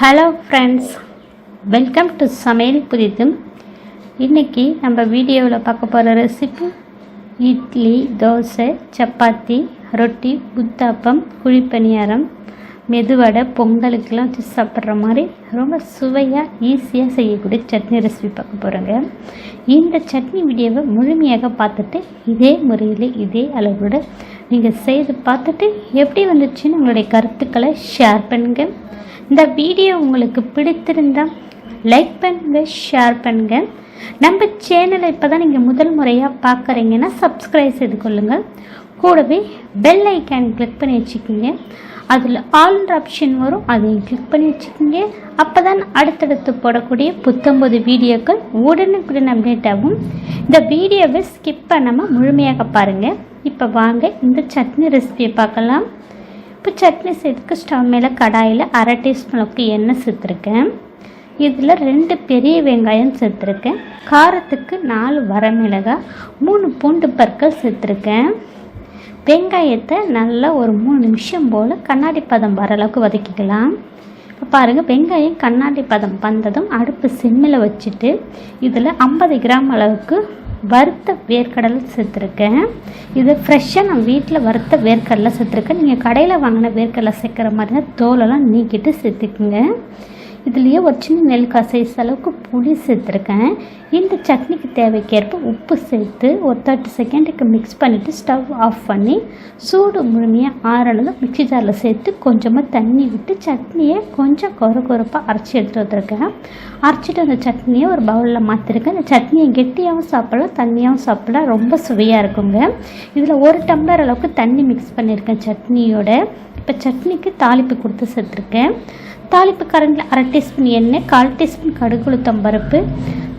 Hello friends, welcome to சமையல் புதிதும். இன்றைக்கி நம்ம வீடியோவில் பார்க்க போகிற ரெசிபி இட்லி, தோசை, சப்பாத்தி, ரொட்டி, உத்தாப்பம், குழிப்பணியாரம், மெதுவடை, பொங்கலுக்கெல்லாம் வச்சு சாப்பிட்ற மாதிரி ரொம்ப சுவையாக ஈஸியாக செய்யக்கூடிய சட்னி ரெசிபி பார்க்க போகிறோங்க. இந்த சட்னி வீடியோவை முழுமையாக பார்த்துட்டு இதே முறையில் இதே அளவோடு நீங்கள் செய்து பார்த்துட்டு எப்படி வந்துச்சுன்னு உங்களுடைய கருத்துக்களை ஷேர் பண்ணுங்கள். இந்த வீடியோ உங்களுக்கு பிடித்திருந்தால் லைக் பண்ணுங்கள், ஷேர் பண்ணுங்கள். நம்ம சேனலை இப்போ தான் நீங்கள் முதல் முறையாக பார்க்குறீங்கன்னா சப்ஸ்கிரைப் செய்து கொள்ளுங்கள். கூடவே பெல் ஐக்கான் கிளிக் பண்ணி வச்சுக்கோங்க. அதில் ஆல்ன்ற ஆப்ஷன் வரும், அதையும் கிளிக் பண்ணி வச்சுக்கோங்க. அப்போ தான் அடுத்தடுத்து போடக்கூடிய புத்தம்பது வீடியோக்கள் உடனுக்குடன் அப்டேட் ஆகும். இந்த வீடியோவை ஸ்கிப் பண்ணாமல் முழுமையாக பாருங்கள். இப்போ வாங்க இந்த சட்னி ரெசிபியை பார்க்கலாம். இப்போ சட்னி செய்யறதுக்கு ஸ்டவ் மேலே கடாயில் 1/2 டீஸ்பூன் அளவுக்கு எண்ணெய் சேர்த்துருக்கேன். இதில் 2 பெரிய வெங்காயம் சேர்த்துருக்கேன். காரத்துக்கு 4 வரமிளகாய், 3 பூண்டு பற்கள் சேர்த்துருக்கேன். வெங்காயத்தை நல்லா ஒரு 3 நிமிஷம் போல் கண்ணாடி பதம் வர அளவுக்கு வதக்கிக்கலாம். இப்போ பாருங்கள், வெங்காயம் கண்ணாடி பதம் வந்ததும் அடுப்பு சிம்மில் வச்சுட்டு இதில் 50 கிராம் அளவுக்கு வறுத்த வேர்க்கடலை சேர்த்துருக்கேன். இது ஃப்ரெஷ்ஷாக நான் வீட்டில் வறுத்த வேர்க்கடலை சேர்த்துருக்கேன். நீங்கள் கடையில் வாங்கின வேர்க்கடலை சேர்க்குற மாதிரி தான் தோலெல்லாம் நீக்கிட்டு சேர்த்துக்குங்க. இதுலேயே ஒரு சின்ன நெல்லிக்காய் சைஸ் அளவுக்கு புளி சேர்த்துருக்கேன். இந்த சட்னிக்கு தேவைக்கேற்ப உப்பு சேர்த்து ஒரு 30 செகண்டுக்கு மிக்ஸ் பண்ணிவிட்டு ஸ்டவ் ஆஃப் பண்ணி சூடு முழுமையாக ஆறனதும் மிக்ஸி ஜாரில் சேர்த்து கொஞ்சமாக தண்ணி விட்டு சட்னியை கொஞ்சம் கொரப்பாக அரைச்சி எடுத்துகிட்டு வந்திருக்கேன். அரைச்சிட்டு அந்த சட்னியை ஒரு பவுலில் மாற்றிருக்கேன். இந்த சட்னியை கெட்டியாகவும் சாப்பிடலாம், தண்ணியாகவும் சாப்பிடலாம், ரொம்ப சுவையாக இருக்குங்க. இதில் 1 டம்ளர் அளவுக்கு தண்ணி மிக்ஸ் பண்ணியிருக்கேன் சட்னியோட. இப்போ சட்னிக்கு தாளிப்பு கொடுத்து சேர்த்துருக்கேன். தாளிப்பு கரண்டில் 1/2 டீஸ்பூன் எண்ணெய், 1/4 டீஸ்பூன் கடுகு உளுத்தம் பருப்பு,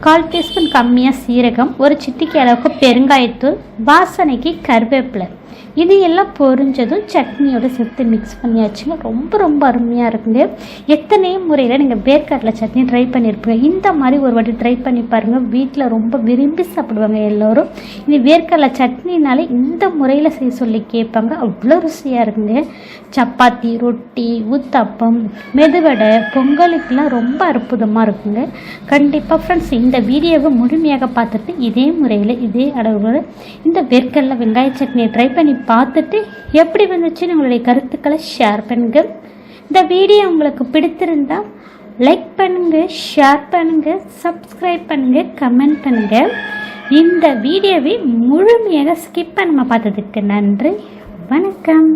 1/4 டீஸ்பூன் கம்மியாக சீரகம், ஒரு சிட்டிகை அளவுக்கு பெருங்காயத்தூள், வாசனைக்கு கருவேப்பிலை, இது எல்லாம் பொரிஞ்சதும் சட்னியோட சேர்த்து மிக்ஸ் பண்ணியாச்சுங்க. ரொம்ப அருமையாக இருக்குங்க. எத்தனையோ முறையில் நீங்கள் வேர்க்கடலை சட்னி ட்ரை பண்ணியிருப்பீங்க. இந்த மாதிரி ஒரு வாட்டி ட்ரை பண்ணி பாருங்கள். வீட்டில் ரொம்ப விரும்பி சாப்பிடுவாங்க எல்லோரும். இனி வேர்க்கடலை சட்னினாலே இந்த முறையில் செய்ய சொல்லி கேட்பாங்க. அவ்வளோ ருசியாக இருக்குங்க. சப்பாத்தி, ரொட்டி, ஊத்தாப்பம், மெதுவடை, பொங்கலுக்கெல்லாம் ரொம்ப அற்புதமாக இருக்குங்க. கண்டிப்பாக ஃப்ரெண்ட்ஸ், இந்த வீடியோவை முழுமையாக பார்த்துட்டு இதே முறையில் இதே அளவுகளோடு இந்த வேர்க்கடலை வெங்காய சட்னியை ட்ரை பண்ணி பார்த்துட்டு எப்படி வந்துச்சுன்னு உங்களுடைய கருத்துக்களை ஷேர் பண்ணுங்கள். இந்த வீடியோ உங்களுக்கு பிடித்திருந்தால் லைக் பண்ணுங்கள், ஷேர் பண்ணுங்கள், சப்ஸ்கிரைப் பண்ணுங்கள், கமெண்ட் பண்ணுங்கள். இந்த வீடியோவை முழுமையாக ஸ்கிப் பண்ணாமல் பார்த்ததுக்கு நன்றி. வணக்கம்.